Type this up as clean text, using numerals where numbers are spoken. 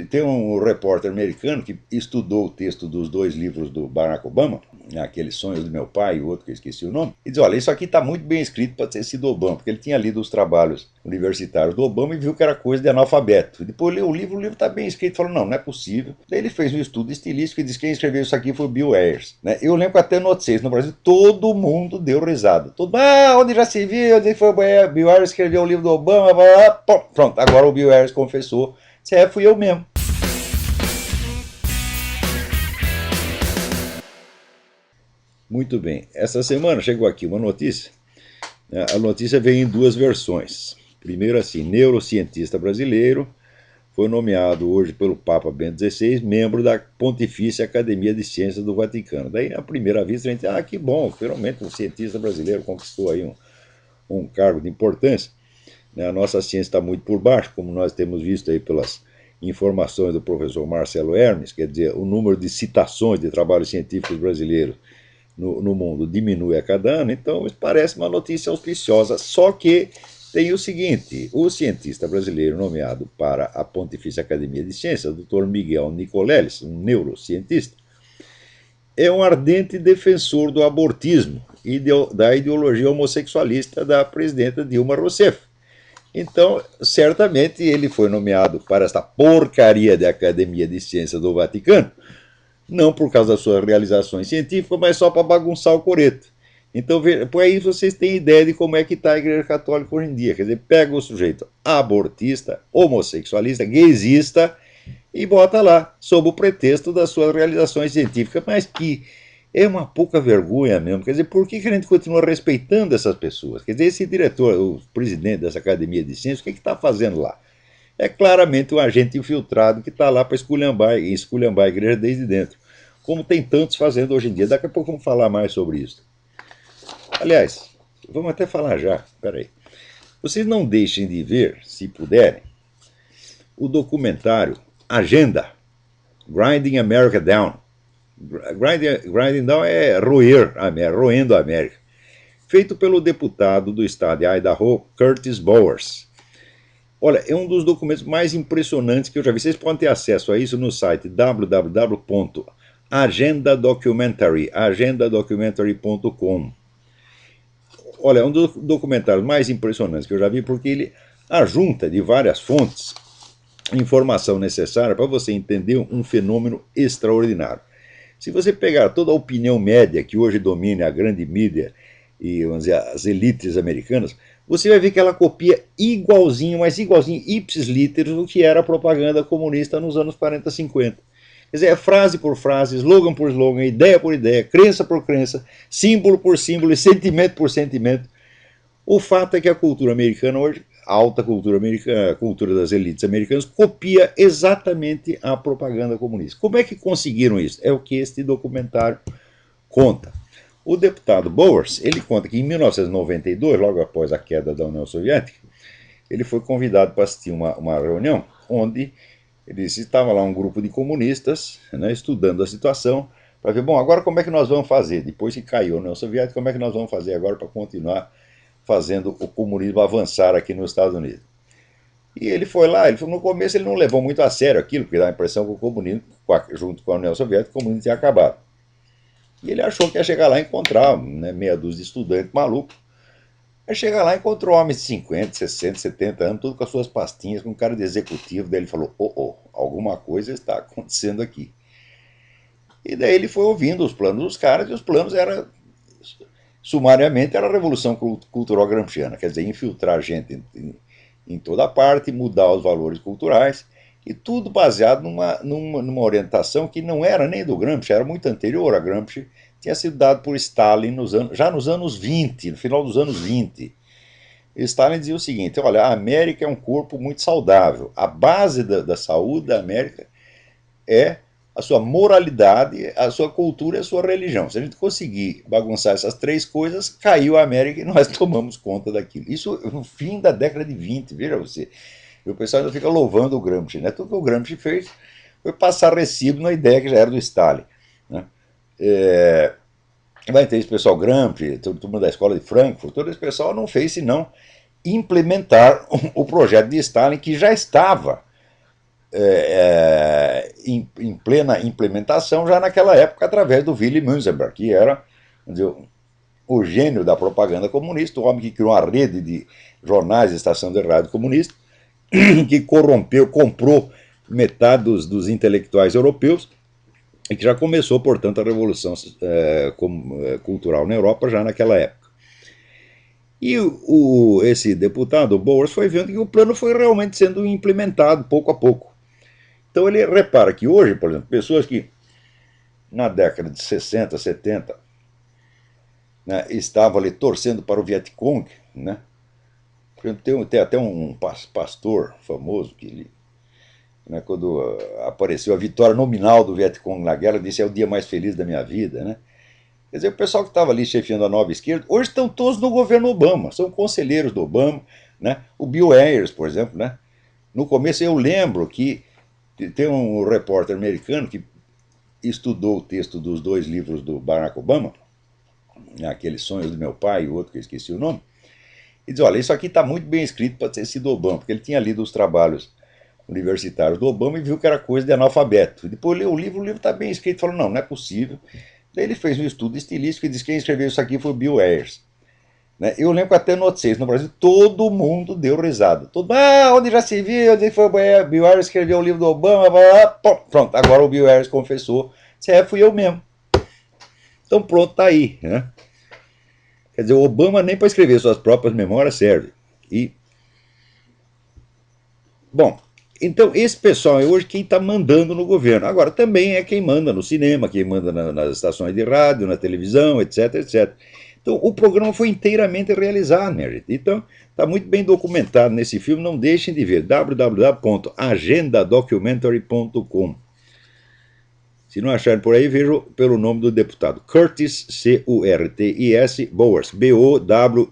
Tem um repórter americano que estudou o texto dos dois livros do Barack Obama, Aqueles Sonhos do Meu Pai e o outro que eu esqueci o nome, e diz, olha, isso aqui está muito bem escrito para ter sido Obama, porque ele tinha lido os trabalhos universitários do Obama e viu que era coisa de analfabeto. E depois leu o livro está bem escrito, falou, não é possível. Daí ele fez um estudo estilístico e disse que quem escreveu isso aqui foi o Bill Ayers. Né? Eu lembro que até no Noticias, no Brasil, todo mundo deu risada. Onde já se viu, onde foi o Bill Ayers escreveu o livro do Obama, pronto, agora o Bill Ayers confessou, disse, fui eu mesmo. Muito bem. Essa semana chegou aqui uma notícia. A notícia veio em duas versões. Primeiro assim, neurocientista brasileiro foi nomeado hoje pelo Papa Bento XVI membro da Pontifícia Academia de Ciências do Vaticano. Daí, à primeira vista, a gente que bom, finalmente um cientista brasileiro conquistou aí um cargo de importância. A nossa ciência está muito por baixo, como nós temos visto aí pelas informações do professor Marcelo Hermes, quer dizer, o número de citações de trabalhos científicos brasileiros no mundo diminui a cada ano, então isso parece uma notícia auspiciosa, só que tem o seguinte, o cientista brasileiro nomeado para a Pontifícia Academia de Ciências, Dr. Miguel Nicoleles, um neurocientista, é um ardente defensor do abortismo e da ideologia homossexualista da presidenta Dilma Rousseff. Então, certamente ele foi nomeado para esta porcaria de Academia de Ciências do Vaticano, não por causa das suas realizações científicas, mas só para bagunçar o coreto. Então, por aí vocês têm ideia de como é que está a Igreja Católica hoje em dia. Quer dizer, pega o sujeito abortista, homossexualista, gaysista e bota lá, sob o pretexto das suas realizações científicas, mas que é uma pouca vergonha mesmo. Quer dizer, por que a gente continua respeitando essas pessoas? Quer dizer, esse diretor, o presidente dessa Academia de Ciências, o que está fazendo lá? É claramente um agente infiltrado que está lá para esculhambar a igreja desde dentro, como tem tantos fazendo hoje em dia. Daqui a pouco vamos falar mais sobre isso. Aliás, vamos até falar já, peraí. Vocês não deixem de ver, se puderem, o documentário Agenda, Grinding America Down. Grinding Down é roendo a América. Feito pelo deputado do estado de Idaho, Curtis Bowers. Olha, é um dos documentos mais impressionantes que eu já vi. Vocês podem ter acesso a isso no site agendadocumentary.com. Olha, é um dos documentários mais impressionantes que eu já vi, porque ele ajunta de várias fontes informação necessária para você entender um fenômeno extraordinário. Se você pegar toda a opinião média que hoje domina a grande mídia e, vamos dizer, as elites americanas, você vai ver que ela copia igualzinho, mas igualzinho, ipsis literis, o que era a propaganda comunista nos anos 40, 50. Quer dizer, é frase por frase, slogan por slogan, ideia por ideia, crença por crença, símbolo por símbolo e sentimento por sentimento. O fato é que a cultura americana hoje, a alta cultura americana, a cultura das elites americanas, copia exatamente a propaganda comunista. Como é que conseguiram isso? É o que este documentário conta. O deputado Bowers, ele conta que em 1992, logo após a queda da União Soviética, ele foi convidado para assistir uma reunião onde estava lá um grupo de comunistas, né, estudando a situação, para ver, bom, agora como é que nós vamos fazer? Depois que caiu a União Soviética, como é que nós vamos fazer agora para continuar fazendo o comunismo avançar aqui nos Estados Unidos? E ele foi lá, no começo ele não levou muito a sério aquilo, porque dá a impressão que o comunismo, junto com a União Soviética, o comunismo tinha acabado. E ele achou que ia chegar lá e encontrar, né, meia dúzia de estudantes malucos. Aí chega lá e encontrou homens de 50, 60, 70 anos, tudo com as suas pastinhas, com cara de executivo. Daí ele falou, alguma coisa está acontecendo aqui. E daí ele foi ouvindo os planos dos caras, e os planos eram, sumariamente, era a Revolução Cultural Gramsciana, quer dizer, infiltrar gente em toda parte, mudar os valores culturais, e tudo baseado numa orientação que não era nem do Gramsci, era muito anterior a Gramsci, tinha sido dado por Stalin já nos anos 20, no final dos anos 20. Stalin dizia o seguinte, olha, a América é um corpo muito saudável, a base da saúde da América é a sua moralidade, a sua cultura e a sua religião. Se a gente conseguir bagunçar essas três coisas, caiu a América e nós tomamos conta daquilo. Isso no fim da década de 20, veja você. E o pessoal ainda fica louvando o Gramsci, né? Tudo que o Gramsci fez foi passar recibo na ideia que já era do Stalin, né? Vai ter esse pessoal Gramsci, turma da escola de Frankfurt, todo esse pessoal não fez senão implementar o projeto de Stalin, que já estava plena implementação já naquela época através do Willy Münzenberg, que era, vamos dizer, o gênio da propaganda comunista, o homem que criou uma rede de jornais e estação de rádio comunista, que corrompeu, comprou metade dos intelectuais europeus e que já começou, portanto, a revolução cultural na Europa já naquela época. E esse deputado, Bowers, foi vendo que o plano foi realmente sendo implementado pouco a pouco. Então ele repara que hoje, por exemplo, pessoas que na década de 60, 70, né, estavam ali torcendo para o Vietcong, né? Por exemplo, tem até um pastor famoso que ele, né, quando apareceu a vitória nominal do Vietcong na guerra, disse: é o dia mais feliz da minha vida, né? Quer dizer, o pessoal que estava ali chefiando a nova esquerda, hoje estão todos no governo Obama, são conselheiros do Obama, né? O Bill Ayers, por exemplo, né? No começo eu lembro que tem um repórter americano que estudou o texto dos dois livros do Barack Obama, Aqueles Sonhos do Meu Pai e o outro que eu esqueci o nome, e diz: olha, isso aqui está muito bem escrito para ter sido Obama, porque ele tinha lido os trabalhos universitários do Obama e viu que era coisa de analfabeto. Depois leu o livro está bem escrito, falou: não, não é possível. Daí ele fez um estudo estilístico e disse que quem escreveu isso aqui foi o Bill Ayers. Né? Eu lembro que até no Notícias, no Brasil, todo mundo deu risada. Onde já se viu, onde foi o Bill Ayers escreveu o livro do Obama, pronto, agora o Bill Ayers confessou, fui eu mesmo. Então pronto, tá aí. Né? Quer dizer, o Obama nem para escrever suas próprias memórias serve. Bom, então esse pessoal é hoje quem está mandando no governo. Agora, também é quem manda no cinema, quem manda nas estações de rádio, na televisão, etc, etc. Então, o programa foi inteiramente realizado, minha gente. Então, está muito bem documentado nesse filme, não deixem de ver, www.agendadocumentary.com. Se não acharem por aí, vejam pelo nome do deputado, Curtis, C-U-R-T-I-S, Bowers, B-O-W-E-R-S.